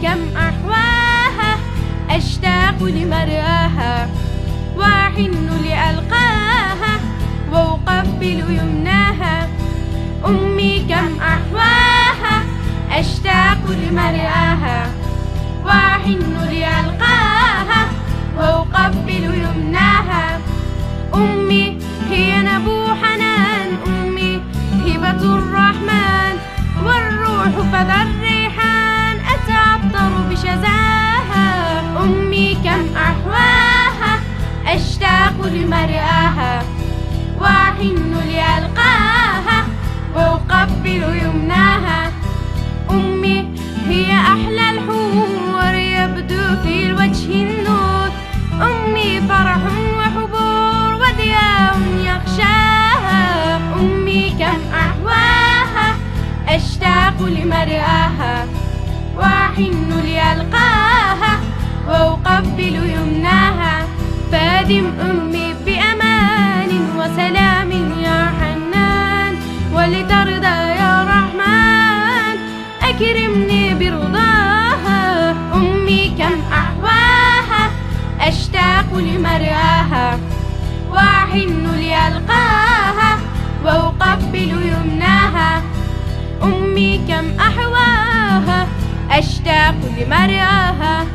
كم أحواها أشتاق لمرآها وأحن لألقاها وأقبل يمناها. أمي كم أحواها أشتاق لمرآها وأحن لألقاها وأقبل يمناها. أمي هي نبو حنان، أمي هبة الرحمن والروح فذا الريحان أتعطر بشذاها. أمي كم أحواها أشتاق لمرآها وأحن لألقاها وأقبل يمناها. أمي هي أحلى الحور يبدو في الوجه النور، أمي فرح وحبور وضياء يغشاها. أمي كم أحواها أشتاق لمرآها وأحن لألقاها وأقبل يمناها. فادم أمي بأمان وسلام يا حنان، ولترضى يا رحمن أكرمني برضاها. أمي كم أحواها أشتاق لمرآها وأحن لألقاها وأقبل يمناها. أمي كم أحواها أشتاق لمرآها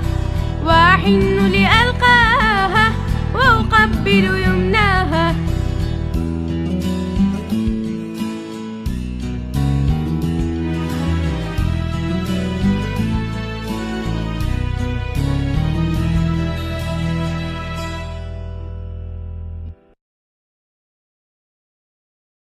وأحن لألقاها وأقبل يمناها.